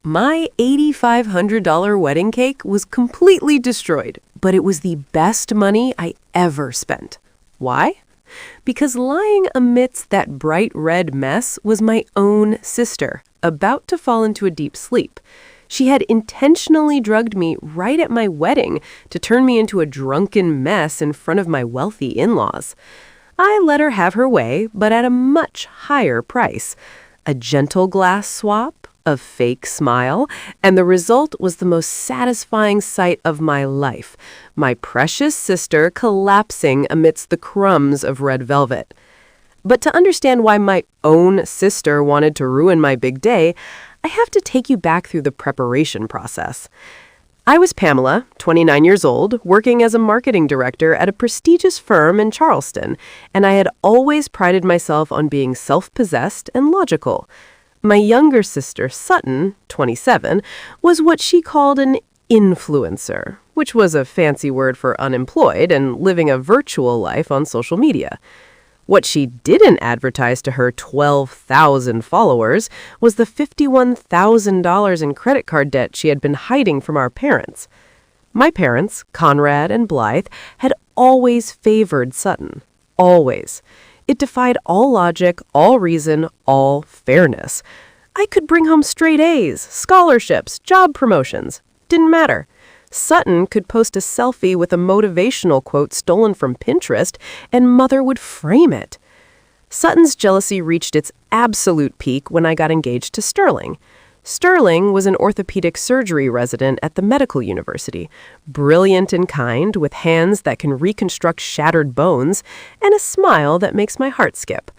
My $8,500 wedding cake was completely destroyed, but it was the best money I ever spent. Why? Because lying amidst that bright red mess was my own sister, about to fall into a deep sleep. She had intentionally drugged me right at my wedding to turn me into a drunken mess in front of my wealthy in-laws. I let her have her way, but at a much higher price. A gentle glass swap, a fake smile, and the result was the most satisfying sight of my life. My precious sister collapsing amidst the crumbs of red velvet. But to understand why my own sister wanted to ruin my big day, I have to take you back through the preparation process. I was Pamela, 29 years old, working as a marketing director at a prestigious firm in Charleston, and I had always prided myself on being self-possessed and logical. My younger sister, Sutton, 27, was what she called an influencer, which was a fancy word for unemployed and living a virtual life on social media. What she didn't advertise to her 12,000 followers was the $51,000 in credit card debt she had been hiding from our parents. My parents, Conrad and Blythe, had always favored Sutton. Always. It defied all logic, all reason, all fairness. I could bring home straight A's, scholarships, job promotions. Didn't matter. Sutton could post a selfie with a motivational quote stolen from Pinterest, and Mother would frame it. Sutton's jealousy reached its absolute peak when I got engaged to Sterling. Sterling was an orthopedic surgery resident at the medical university, brilliant and kind, with hands that can reconstruct shattered bones, and a smile that makes my heart skip.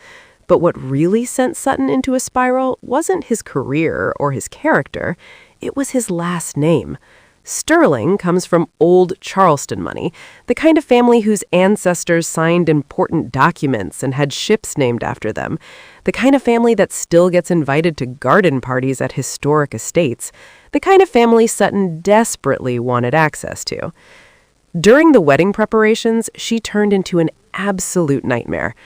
But what really sent Sutton into a spiral wasn't his career or his character, it was his last name. Sterling comes from old Charleston money, the kind of family whose ancestors signed important documents and had ships named after them, the kind of family that still gets invited to garden parties at historic estates, the kind of family Sutton desperately wanted access to. During the wedding preparations, she turned into an absolute nightmare.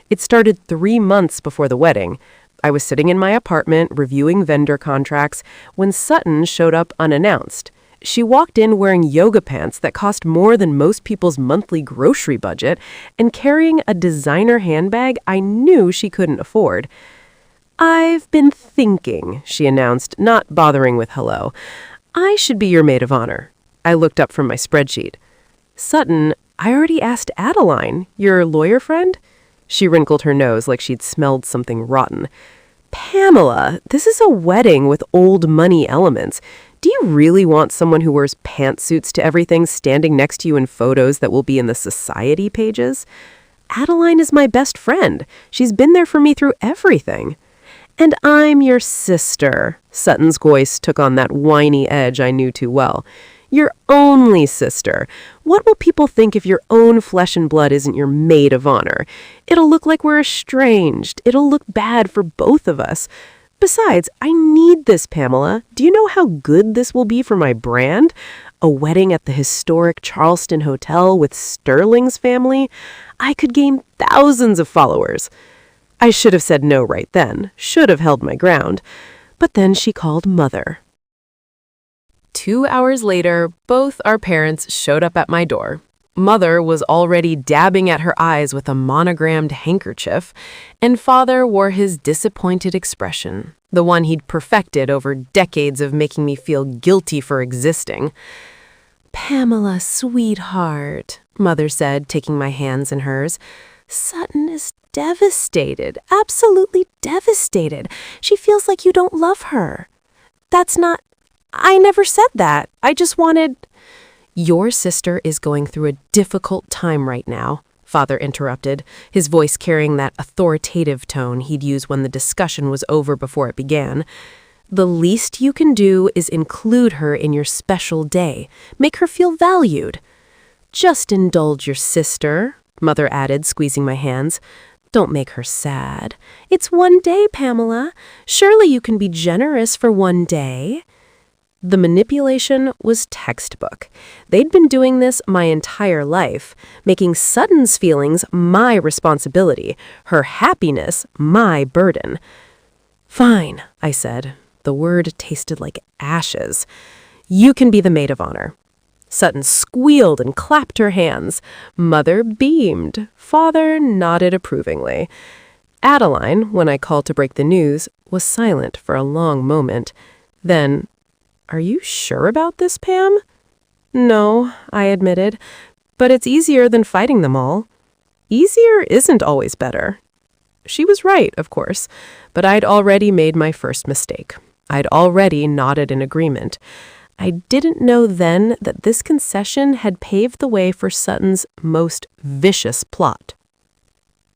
It started 3 months before the wedding. I was sitting in my apartment reviewing vendor contracts when Sutton showed up unannounced. She walked in wearing yoga pants that cost more than most people's monthly grocery budget and carrying a designer handbag I knew she couldn't afford. "I've been thinking," she announced, not bothering with hello. "I should be your maid of honor." I looked up from my spreadsheet. "Sutton, I already asked Adeline, your lawyer friend?" She wrinkled her nose like she'd smelled something rotten. "Pamela, this is a wedding with old money elements. Do you really want someone who wears pantsuits to everything standing next to you in photos that will be in the society pages? Adeline is my best friend. She's been there for me through everything." "And I'm your sister." Sutton's voice took on that whiny edge I knew too well. "Your only sister. What will people think if your own flesh and blood isn't your maid of honor? It'll look like we're estranged. It'll look bad for both of us. Besides, I need this, Pamela. Do you know how good this will be for my brand? A wedding at the historic Charleston Hotel with Sterling's family? I could gain thousands of followers." I should have said no right then, should have held my ground. But then she called Mother. 2 hours later, both our parents showed up at my door. Mother was already dabbing at her eyes with a monogrammed handkerchief, and Father wore his disappointed expression, the one he'd perfected over decades of making me feel guilty for existing. "Pamela, sweetheart," Mother said, taking my hands in hers, "Sutton is devastated, absolutely devastated. She feels like you don't love her." "That's not... I never said that. I just wanted..." "Your sister is going through a difficult time right now," Father interrupted, his voice carrying that authoritative tone he'd use when the discussion was over before it began. "The least you can do is include her in your special day. Make her feel valued." "Just indulge your sister," Mother added, squeezing my hands. "Don't make her sad. It's one day, Pamela. Surely you can be generous for one day." The manipulation was textbook. They'd been doing this my entire life, making Sutton's feelings my responsibility, her happiness my burden. "Fine," I said. The word tasted like ashes. "You can be the maid of honor." Sutton squealed and clapped her hands. Mother beamed. Father nodded approvingly. Adeline, when I called to break the news, was silent for a long moment. Then, "Are you sure about this, Pam?" "No," I admitted, "but it's easier than fighting them all." "Easier isn't always better." She was right, of course, but I'd already made my first mistake. I'd already nodded in agreement. I didn't know then that this concession had paved the way for Sutton's most vicious plot.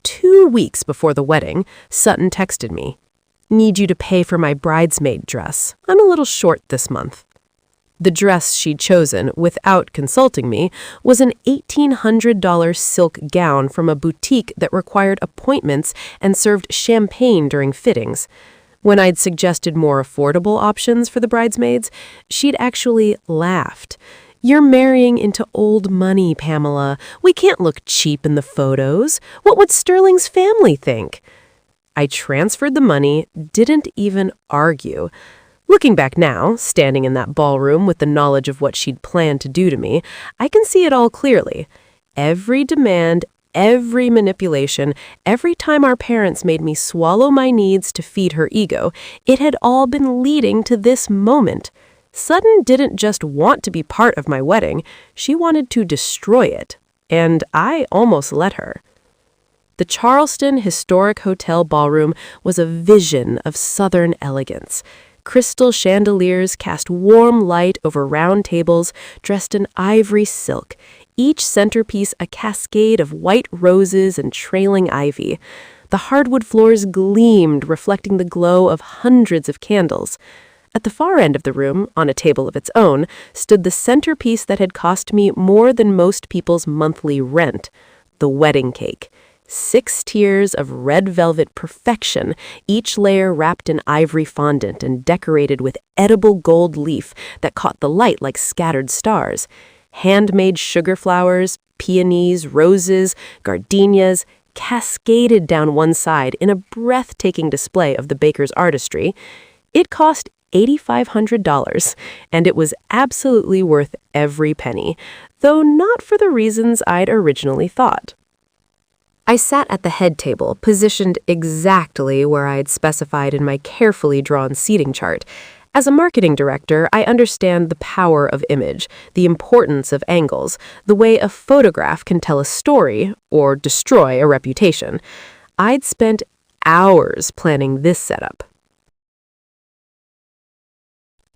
2 weeks before the wedding, Sutton texted me, "Need you to pay for my bridesmaid dress. I'm a little short this month." The dress she'd chosen, without consulting me, was an $1,800 silk gown from a boutique that required appointments and served champagne during fittings. When I'd suggested more affordable options for the bridesmaids, she'd actually laughed. "You're marrying into old money, Pamela. We can't look cheap in the photos. What would Sterling's family think?" I transferred the money, didn't even argue. Looking back now, standing in that ballroom with the knowledge of what she'd planned to do to me, I can see it all clearly. Every demand, every manipulation, every time our parents made me swallow my needs to feed her ego, it had all been leading to this moment. Sutton didn't just want to be part of my wedding, she wanted to destroy it. And I almost let her. The Charleston Historic Hotel ballroom was a vision of Southern elegance. Crystal chandeliers cast warm light over round tables dressed in ivory silk, each centerpiece a cascade of white roses and trailing ivy. The hardwood floors gleamed, reflecting the glow of hundreds of candles. At the far end of the room, on a table of its own, stood the centerpiece that had cost me more than most people's monthly rent, the wedding cake. 6 tiers of red velvet perfection, each layer wrapped in ivory fondant and decorated with edible gold leaf that caught the light like scattered stars. Handmade sugar flowers, peonies, roses, gardenias cascaded down one side in a breathtaking display of the baker's artistry. It cost $8,500, and it was absolutely worth every penny, though not for the reasons I'd originally thought. I sat at the head table, positioned exactly where I had specified in my carefully drawn seating chart. As a marketing director, I understand the power of image, the importance of angles, the way a photograph can tell a story or destroy a reputation. I'd spent hours planning this setup.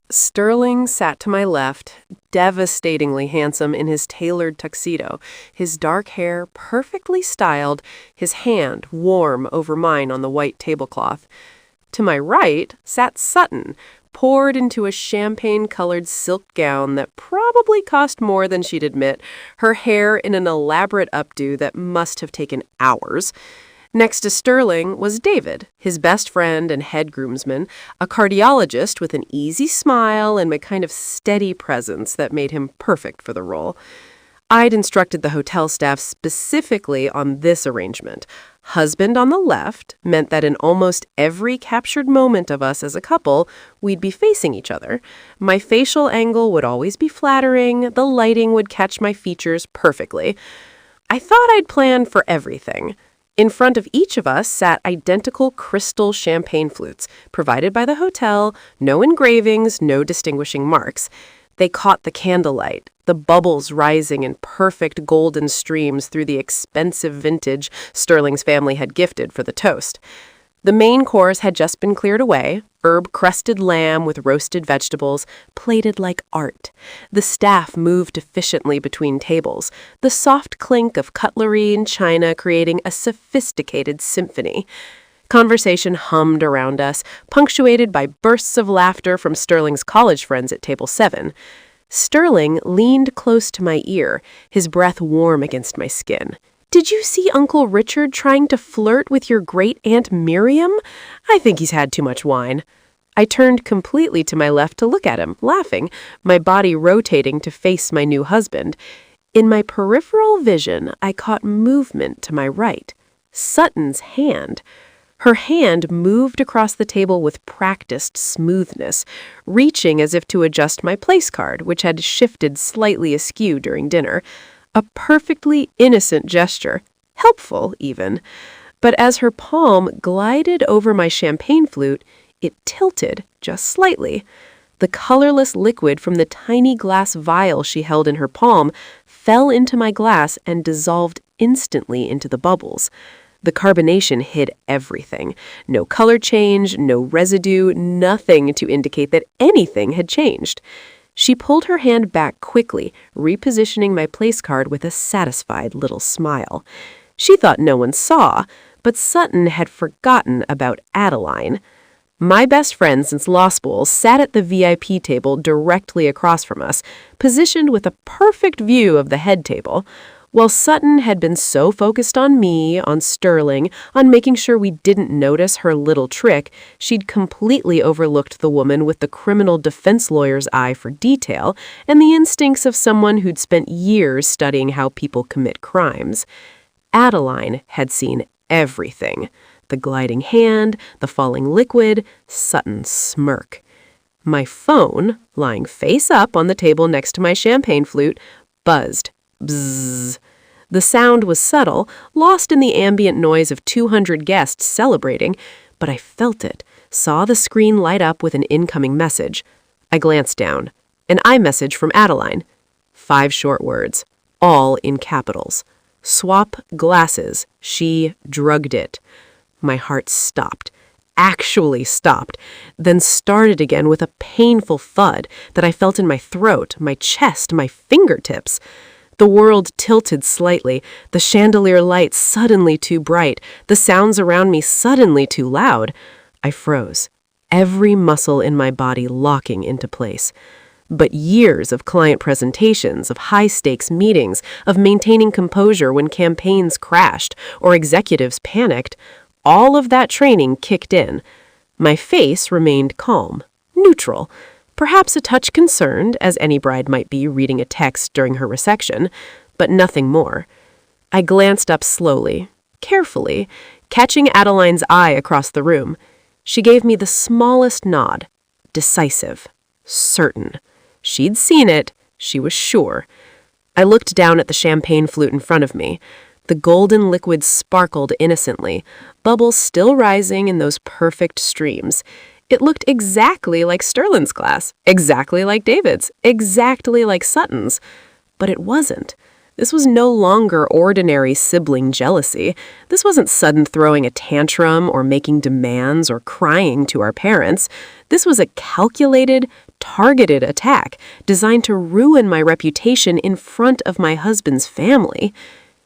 Sterling sat to my left, devastatingly handsome in his tailored tuxedo, his dark hair perfectly styled, his hand warm over mine on the white tablecloth. To my right sat Sutton, poured into a champagne-colored silk gown that probably cost more than she'd admit, her hair in an elaborate updo that must have taken hours. Next to Sterling was David, his best friend and head groomsman, a cardiologist with an easy smile and a kind of steady presence that made him perfect for the role. I'd instructed the hotel staff specifically on this arrangement. Husband on the left meant that in almost every captured moment of us as a couple, we'd be facing each other. My facial angle would always be flattering, the lighting would catch my features perfectly. I thought I'd planned for everything. In front of each of us sat identical crystal champagne flutes, provided by the hotel, no engravings, no distinguishing marks. They caught the candlelight, the bubbles rising in perfect golden streams through the expensive vintage Sterling's family had gifted for the toast. The main course had just been cleared away, herb-crusted lamb with roasted vegetables, plated like art. The staff moved efficiently between tables, the soft clink of cutlery and china creating a sophisticated symphony. Conversation hummed around us, punctuated by bursts of laughter from Sterling's college friends at table 7. Sterling leaned close to my ear, his breath warm against my skin. "Did you see Uncle Richard trying to flirt with your great-aunt Miriam? I think he's had too much wine." I turned completely to my left to look at him, laughing, my body rotating to face my new husband. In my peripheral vision, I caught movement to my right. Sutton's hand. Her hand moved across the table with practiced smoothness, reaching as if to adjust my place card, which had shifted slightly askew during dinner. A perfectly innocent gesture, helpful even. But as her palm glided over my champagne flute, it tilted just slightly. The colorless liquid from the tiny glass vial she held in her palm fell into my glass and dissolved instantly into the bubbles. The carbonation hid everything. No color change, no residue, nothing to indicate that anything had changed. She pulled her hand back quickly, repositioning my place card with a satisfied little smile. She thought no one saw, but Sutton had forgotten about Adeline. My best friend since law school sat at the VIP table directly across from us, positioned with a perfect view of the head table. While Sutton had been so focused on me, on Sterling, on making sure we didn't notice her little trick, she'd completely overlooked the woman with the criminal defense lawyer's eye for detail and the instincts of someone who'd spent years studying how people commit crimes. Adeline had seen everything. The gliding hand, the falling liquid, Sutton's smirk. My phone, lying face up on the table next to my champagne flute, buzzed. Bzzz. The sound was subtle, lost in the ambient noise of 200 guests celebrating, but I felt it, saw the screen light up with an incoming message. I glanced down. An iMessage from Adeline. 5 short words, all in capitals. Swap glasses. She drugged it. My heart stopped. Actually stopped, then started again with a painful thud that I felt in my throat, my chest, my fingertips. The world tilted slightly, the chandelier light suddenly too bright, the sounds around me suddenly too loud. I froze, every muscle in my body locking into place. But years of client presentations, of high-stakes meetings, of maintaining composure when campaigns crashed or executives panicked, all of that training kicked in. My face remained calm, neutral, perhaps a touch concerned, as any bride might be reading a text during her resection, but nothing more. I glanced up slowly, carefully, catching Adeline's eye across the room. She gave me the smallest nod, decisive, certain. She'd seen it, she was sure. I looked down at the champagne flute in front of me. The golden liquid sparkled innocently, bubbles still rising in those perfect streams. It looked exactly like Sterling's glass, exactly like David's, exactly like Sutton's. But it wasn't. This was no longer ordinary sibling jealousy. This wasn't Sutton throwing a tantrum or making demands or crying to our parents. This was a calculated, targeted attack designed to ruin my reputation in front of my husband's family.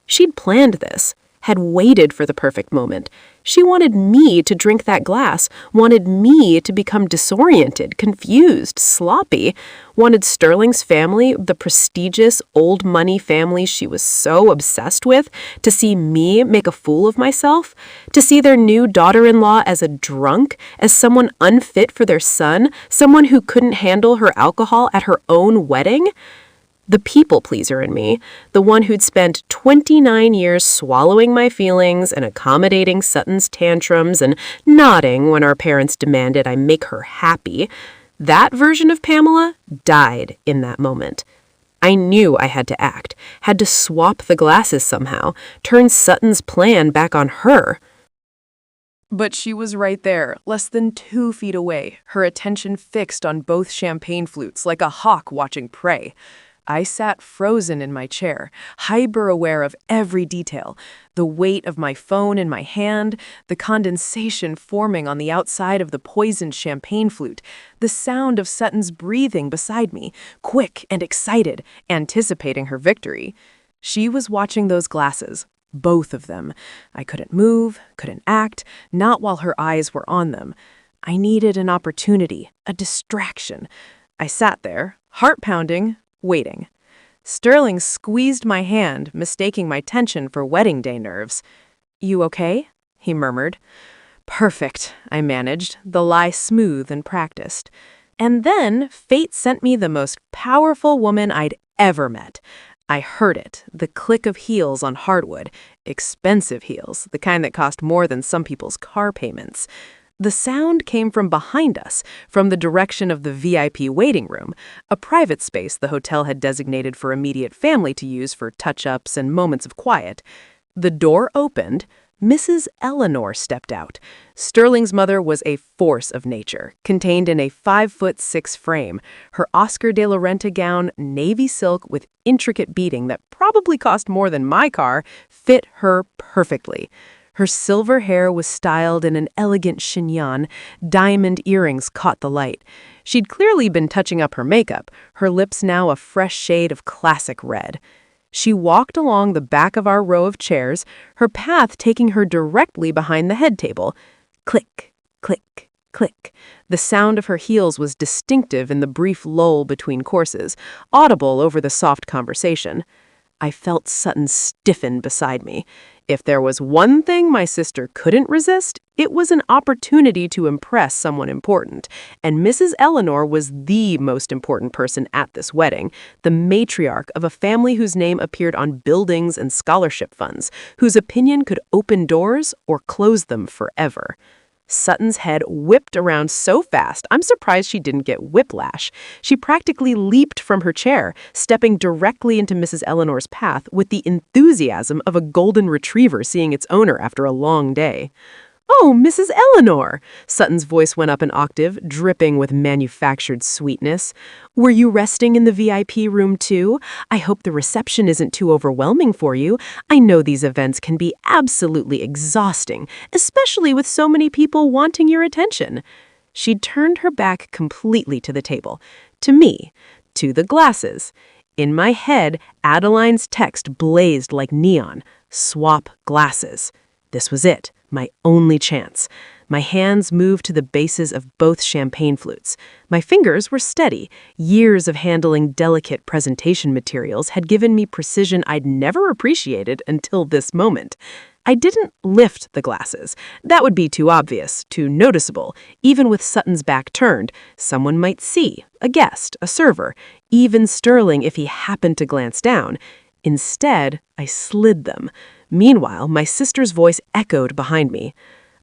She'd planned this, had waited for the perfect moment. She wanted me to drink that glass, wanted me to become disoriented, confused, sloppy, wanted Sterling's family, the prestigious, old money family she was so obsessed with, to see me make a fool of myself, to see their new daughter-in-law as a drunk, as someone unfit for their son, someone who couldn't handle her alcohol at her own wedding. The people-pleaser in me, the one who'd spent 29 years swallowing my feelings and accommodating Sutton's tantrums and nodding when our parents demanded I make her happy, that version of Pamela died in that moment. I knew I had to act, had to swap the glasses somehow, turn Sutton's plan back on her. But she was right there, less than 2 feet away, her attention fixed on both champagne flutes like a hawk watching prey. I sat frozen in my chair, hyper-aware of every detail, the weight of my phone in my hand, the condensation forming on the outside of the poisoned champagne flute, the sound of Sutton's breathing beside me, quick and excited, anticipating her victory. She was watching those glasses, both of them. I couldn't move, couldn't act, not while her eyes were on them. I needed an opportunity, a distraction. I sat there, heart pounding, waiting. Sterling squeezed my hand, mistaking my tension for wedding day nerves. "You okay?" he murmured. "Perfect," I managed, the lie smooth and practiced. And then fate sent me the most powerful woman I'd ever met. I heard it, the click of heels on hardwood, expensive heels, the kind that cost more than some people's car payments. The sound came from behind us, from the direction of the VIP waiting room, a private space the hotel had designated for immediate family to use for touch-ups and moments of quiet. The door opened. Mrs. Eleanor stepped out. Sterling's mother was a force of nature, contained in a 5'6" frame. Her Oscar de la Renta gown, navy silk with intricate beading that probably cost more than my car, fit her perfectly. Her silver hair was styled in an elegant chignon. Diamond earrings caught the light. She'd clearly been touching up her makeup, her lips now a fresh shade of classic red. She walked along the back of our row of chairs, her path taking her directly behind the head table. Click, click, click. The sound of her heels was distinctive in the brief lull between courses, audible over the soft conversation. I felt Sutton stiffen beside me. If there was one thing my sister couldn't resist, it was an opportunity to impress someone important. And Mrs. Eleanor was the most important person at this wedding, the matriarch of a family whose name appeared on buildings and scholarship funds, whose opinion could open doors or close them forever. Sutton's head whipped around so fast, I'm surprised she didn't get whiplash. She practically leaped from her chair, stepping directly into Mrs. Eleanor's path with the enthusiasm of a golden retriever seeing its owner after a long day. "Oh, Mrs. Eleanor!" Sutton's voice went up an octave, dripping with manufactured sweetness. "Were you resting in the VIP room too? I hope the reception isn't too overwhelming for you. I know these events can be absolutely exhausting, especially with so many people wanting your attention." She'd turned her back completely to the table, to me, to the glasses. In my head, Adeline's text blazed like neon. Swap glasses. This was it. My only chance. My hands moved to the bases of both champagne flutes. My fingers were steady. Years of handling delicate presentation materials had given me precision I'd never appreciated until this moment. I didn't lift the glasses. That would be too obvious, too noticeable. Even with Sutton's back turned, someone might see, a guest, a server, even Sterling if he happened to glance down. Instead, I slid them. Meanwhile, my sister's voice echoed behind me.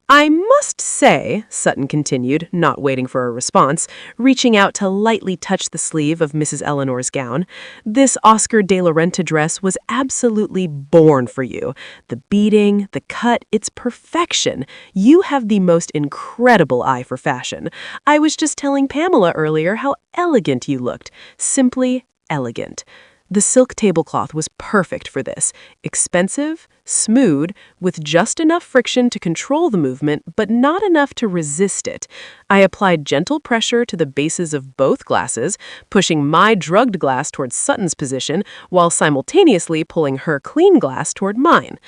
"I must say," Sutton continued, not waiting for a response, reaching out to lightly touch the sleeve of Mrs. Eleanor's gown, "this Oscar de la Renta dress was absolutely born for you. The beading, the cut, it's perfection. You have the most incredible eye for fashion. I was just telling Pamela earlier how elegant you looked. Simply elegant." The silk tablecloth was perfect for this. Expensive, smooth, with just enough friction to control the movement, but not enough to resist it. I applied gentle pressure to the bases of both glasses, pushing my drugged glass toward Sutton's position, while simultaneously pulling her clean glass toward mine.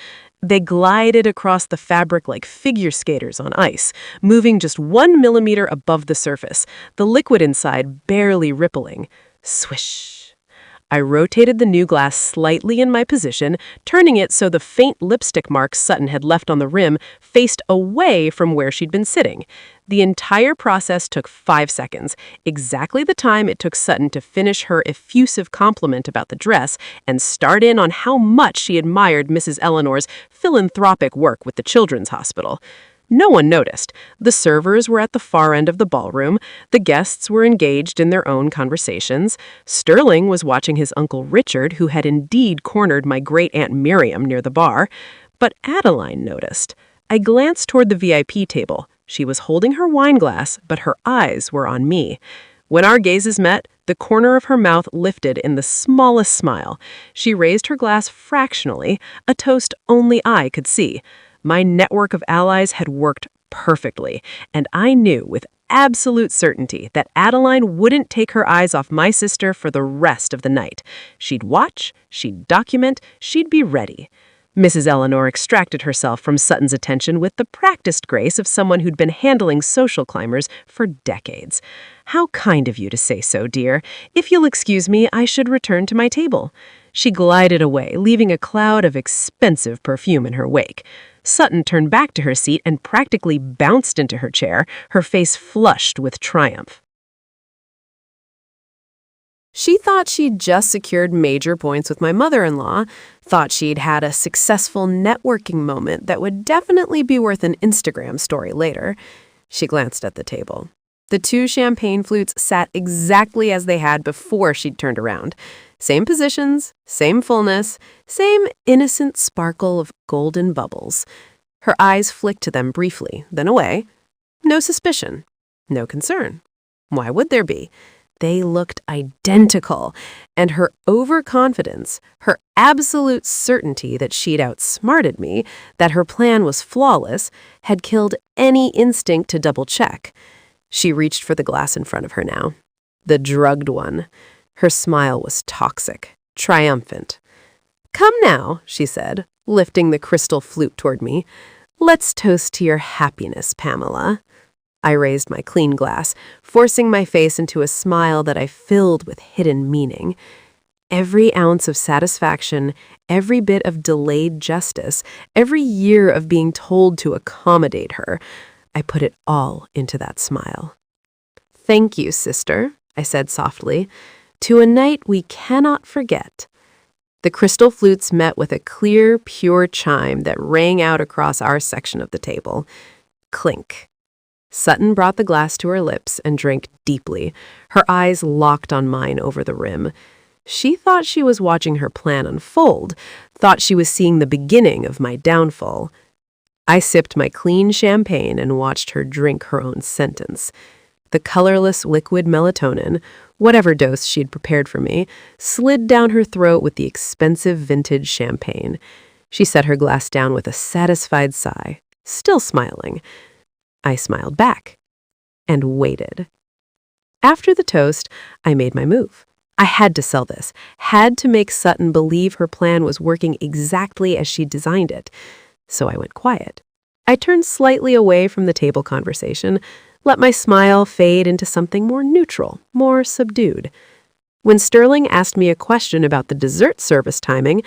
They glided across the fabric like figure skaters on ice, moving just 1 millimeter above the surface, the liquid inside barely rippling. Swish. I rotated the new glass slightly in my position, turning it so the faint lipstick marks Sutton had left on the rim faced away from where she'd been sitting. The entire process took 5 seconds, exactly the time it took Sutton to finish her effusive compliment about the dress and start in on how much she admired Mrs. Eleanor's philanthropic work with the Children's Hospital. No one noticed. The servers were at the far end of the ballroom. The guests were engaged in their own conversations. Sterling was watching his Uncle Richard, who had indeed cornered my great-aunt Miriam near the bar. But Adeline noticed. I glanced toward the VIP table. She was holding her wine glass, but her eyes were on me. When our gazes met, the corner of her mouth lifted in the smallest smile. She raised her glass fractionally, a toast only I could see. My network of allies had worked perfectly, and I knew with absolute certainty that Adeline wouldn't take her eyes off my sister for the rest of the night. She'd watch, she'd document, she'd be ready. Mrs. Eleanor extracted herself from Sutton's attention with the practiced grace of someone who'd been handling social climbers for decades. "How kind of you to say so, dear. If you'll excuse me, I should return to my table." She glided away, leaving a cloud of expensive perfume in her wake. Sutton turned back to her seat and practically bounced into her chair, her face flushed with triumph. She thought she'd just secured major points with my mother-in-law, thought she'd had a successful networking moment that would definitely be worth an Instagram story later. She glanced at the table. The 2 champagne flutes sat exactly as they had before she'd turned around. Same positions, same fullness, same innocent sparkle of golden bubbles. Her eyes flicked to them briefly, then away. No suspicion, no concern. Why would there be? They looked identical, and her overconfidence, her absolute certainty that she'd outsmarted me, that her plan was flawless, had killed any instinct to double-check. She reached for the glass in front of her now. The drugged one. Her smile was toxic, triumphant. "Come now," she said, lifting the crystal flute toward me. "Let's toast to your happiness, Pamela." I raised my clean glass, forcing my face into a smile that I filled with hidden meaning. Every ounce of satisfaction, every bit of delayed justice, every year of being told to accommodate her, I put it all into that smile. "Thank you, sister," I said softly, "to a night we cannot forget." The crystal flutes met with a clear, pure chime that rang out across our section of the table. Clink. Sutton brought the glass to her lips and drank deeply, her eyes locked on mine over the rim. She thought she was watching her plan unfold, thought she was seeing the beginning of my downfall. I sipped my clean champagne and watched her drink her own sentence. The colorless liquid melatonin, whatever dose she'd prepared for me, slid down her throat with the expensive vintage champagne. She set her glass down with a satisfied sigh, still smiling. I smiled back and waited. After the toast, I made my move. I had to sell this, had to make Sutton believe her plan was working exactly as she designed it. So I went quiet. I turned slightly away from the table conversation, let my smile fade into something more neutral, more subdued. When Sterling asked me a question about the dessert service timing,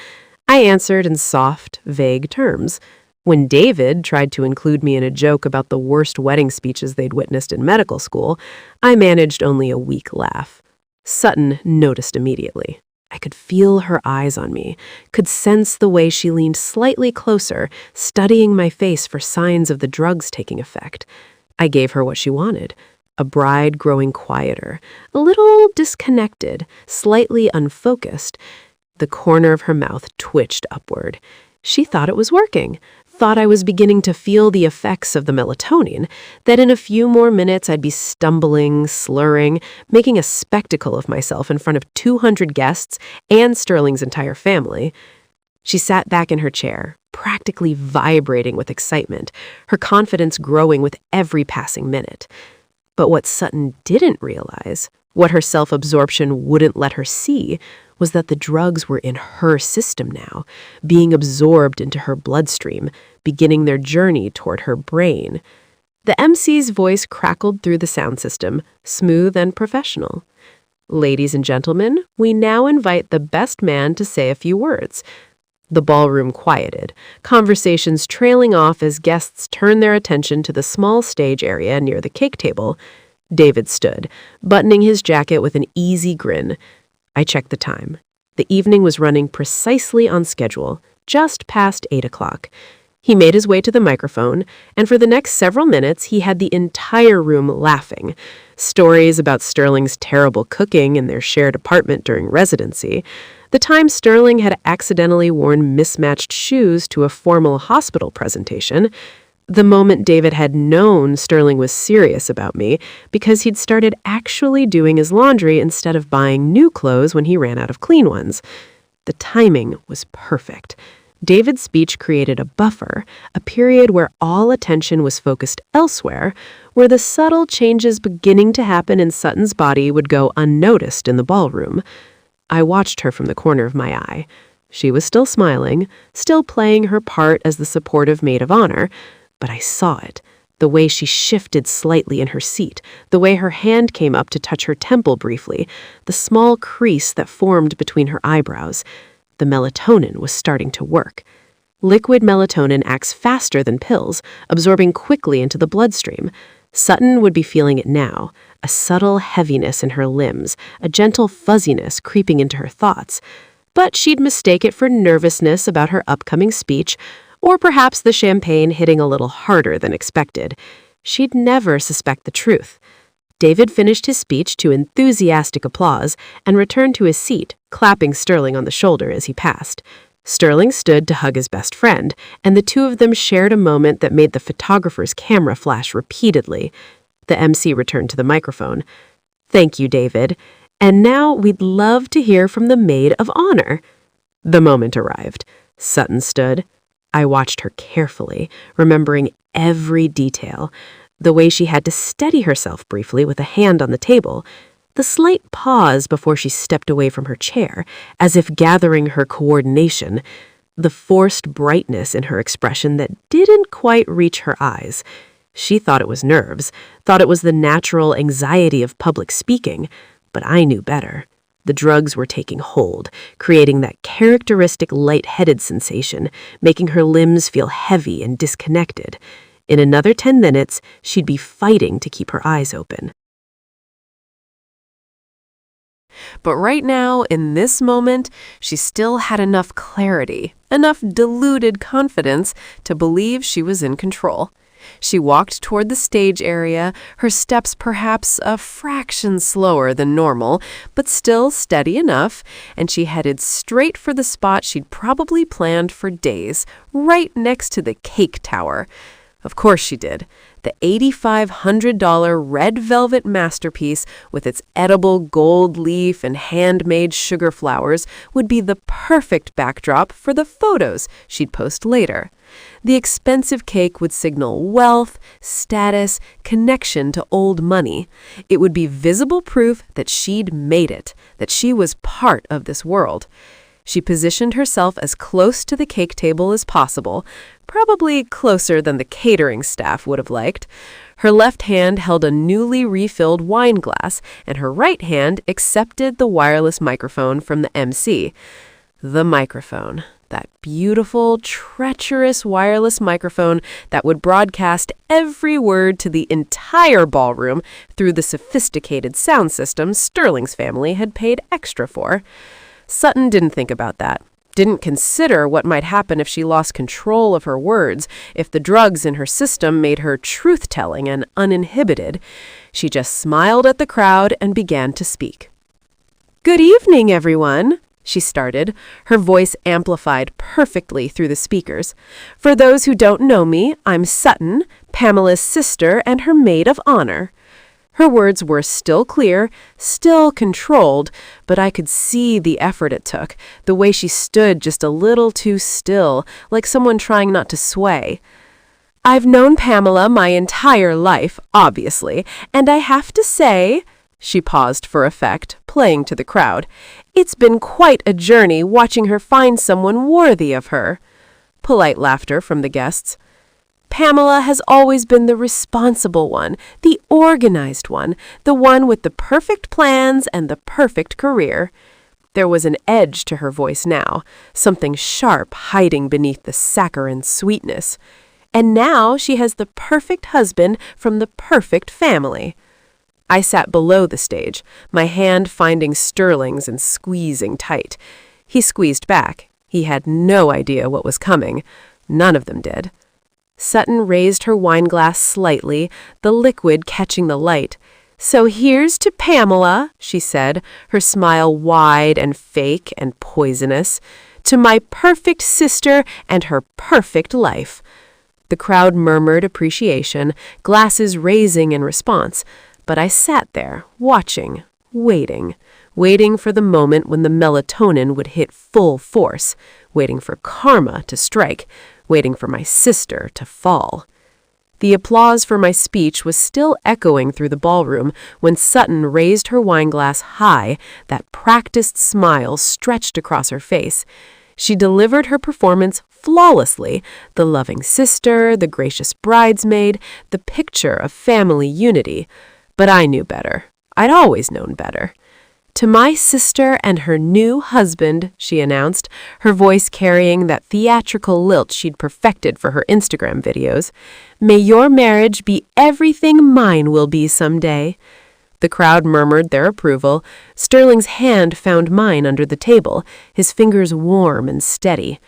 I answered in soft, vague terms. When David tried to include me in a joke about the worst wedding speeches they'd witnessed in medical school, I managed only a weak laugh. Sutton noticed immediately. I could feel her eyes on me, could sense the way she leaned slightly closer, studying my face for signs of the drugs taking effect. I gave her what she wanted, a bride growing quieter, a little disconnected, slightly unfocused. The corner of her mouth twitched upward. She thought it was working, thought I was beginning to feel the effects of the melatonin, that in a few more minutes I'd be stumbling, slurring, making a spectacle of myself in front of 200 guests and Sterling's entire family. She sat back in her chair, practically vibrating with excitement, her confidence growing with every passing minute. But what Sutton didn't realize, what her self-absorption wouldn't let her see, was that the drugs were in her system now, being absorbed into her bloodstream, beginning their journey toward her brain. The MC's voice crackled through the sound system, smooth and professional. "Ladies and gentlemen, we now invite the best man to say a few words." The ballroom quieted, conversations trailing off as guests turned their attention to the small stage area near the cake table. David stood, buttoning his jacket with an easy grin. I checked the time. The evening was running precisely on schedule, just past 8 o'clock. He made his way to the microphone, and for the next several minutes he had the entire room laughing. Stories about Sterling's terrible cooking in their shared apartment during residency, the time Sterling had accidentally worn mismatched shoes to a formal hospital presentation, the moment David had known Sterling was serious about me because he'd started actually doing his laundry instead of buying new clothes when he ran out of clean ones. The timing was perfect. David's speech created a buffer, a period where all attention was focused elsewhere, where the subtle changes beginning to happen in Sutton's body would go unnoticed in the ballroom. I watched her from the corner of my eye. She was still smiling, still playing her part as the supportive maid of honor, but I saw it, the way she shifted slightly in her seat, the way her hand came up to touch her temple briefly, the small crease that formed between her eyebrows. The melatonin was starting to work. Liquid melatonin acts faster than pills, absorbing quickly into the bloodstream. Sutton would be feeling it now, a subtle heaviness in her limbs, a gentle fuzziness creeping into her thoughts. But she'd mistake it for nervousness about her upcoming speech, or perhaps the champagne hitting a little harder than expected. She'd never suspect the truth. David finished his speech to enthusiastic applause and returned to his seat, clapping Sterling on the shoulder as he passed. Sterling stood to hug his best friend, and the two of them shared a moment that made the photographer's camera flash repeatedly. The MC returned to the microphone. "Thank you, David. And now we'd love to hear from the maid of honor." The moment arrived. Sutton stood. I watched her carefully, remembering every detail. The way she had to steady herself briefly with a hand on the table, the slight pause before she stepped away from her chair, as if gathering her coordination, the forced brightness in her expression that didn't quite reach her eyes. She thought it was nerves, thought it was the natural anxiety of public speaking, but I knew better. The drugs were taking hold, creating that characteristic lightheaded sensation, making her limbs feel heavy and disconnected. In another 10 minutes, she'd be fighting to keep her eyes open. But right now, in this moment, she still had enough clarity, enough diluted confidence to believe she was in control. She walked toward the stage area, her steps perhaps a fraction slower than normal, but still steady enough, and she headed straight for the spot she'd probably planned for days, right next to the cake tower. Of course she did. The $8,500 red velvet masterpiece with its edible gold leaf and handmade sugar flowers would be the perfect backdrop for the photos she'd post later. The expensive cake would signal wealth, status, connection to old money. It would be visible proof that she'd made it, that she was part of this world. She positioned herself as close to the cake table as possible, probably closer than the catering staff would have liked. Her left hand held a newly refilled wine glass, and her right hand accepted the wireless microphone from the MC. The microphone, that beautiful, treacherous wireless microphone that would broadcast every word to the entire ballroom through the sophisticated sound system Sterling's family had paid extra for. Sutton didn't think about that, didn't consider what might happen if she lost control of her words, if the drugs in her system made her truth-telling and uninhibited. She just smiled at the crowd and began to speak. "Good evening, everyone," she started, her voice amplified perfectly through the speakers. "For those who don't know me, I'm Sutton, Pamela's sister and her maid of honor." Her words were still clear, still controlled, but I could see the effort it took, the way she stood just a little too still, like someone trying not to sway. "I've known Pamela my entire life, obviously, and I have to say," she paused for effect, playing to the crowd, "it's been quite a journey watching her find someone worthy of her." Polite laughter from the guests. "Pamela has always been the responsible one, the organized one, the one with the perfect plans and the perfect career." There was an edge to her voice now, something sharp hiding beneath the saccharine sweetness. "And now she has the perfect husband from the perfect family." I sat below the stage, my hand finding Sterling's and squeezing tight. He squeezed back. He had no idea what was coming. None of them did. Sutton raised her wineglass slightly, the liquid catching the light. "So here's to Pamela," she said, her smile wide and fake and poisonous, "to my perfect sister and her perfect life." The crowd murmured appreciation, glasses raising in response, but I sat there, watching, waiting for the moment when the melatonin would hit full force, waiting for karma to strike, waiting for my sister to fall. The applause for my speech was still echoing through the ballroom when Sutton raised her wineglass high, that practiced smile stretched across her face. She delivered her performance flawlessly, the loving sister, the gracious bridesmaid, the picture of family unity. But I knew better. I'd always known better. To my sister and her new husband, she announced, her voice carrying that theatrical lilt she'd perfected for her Instagram videos. May your marriage be everything mine will be someday. The crowd murmured their approval. Sterling's hand found mine under the table, his fingers warm and steady.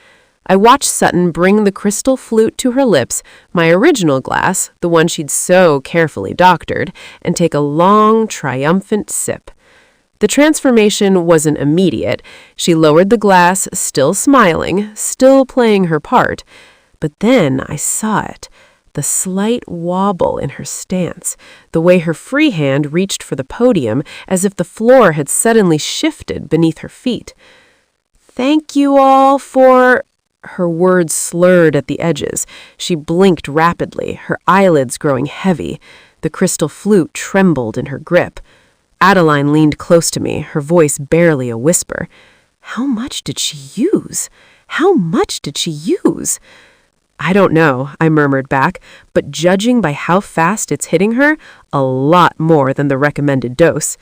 I watched Sutton bring the crystal flute to her lips, my original glass, the one she'd so carefully doctored, and take a long, triumphant sip. The transformation wasn't immediate. She lowered the glass, still smiling, still playing her part. But then I saw it. The slight wobble in her stance, the way her free hand reached for the podium as if the floor had suddenly shifted beneath her feet. Thank you all for... Her words slurred at the edges. She blinked rapidly, her eyelids growing heavy. The crystal flute trembled in her grip. Adeline leaned close to me, her voice barely a whisper. How much did she use? How much did she use? I don't know, I murmured back, but judging by how fast it's hitting her, a lot more than the recommended dose.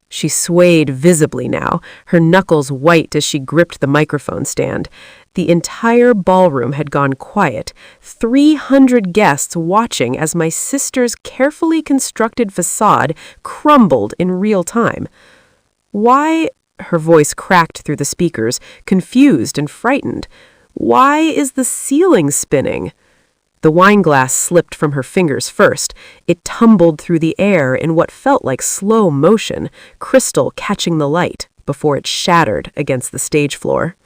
She swayed visibly now, her knuckles white as she gripped the microphone stand. The entire ballroom had gone quiet, 300 guests watching as my sister's carefully constructed facade crumbled in real time. Why, her voice cracked through the speakers, confused and frightened. Why is the ceiling spinning? The wine glass slipped from her fingers first. It tumbled through the air in what felt like slow motion, crystal catching the light, before it shattered against the stage floor.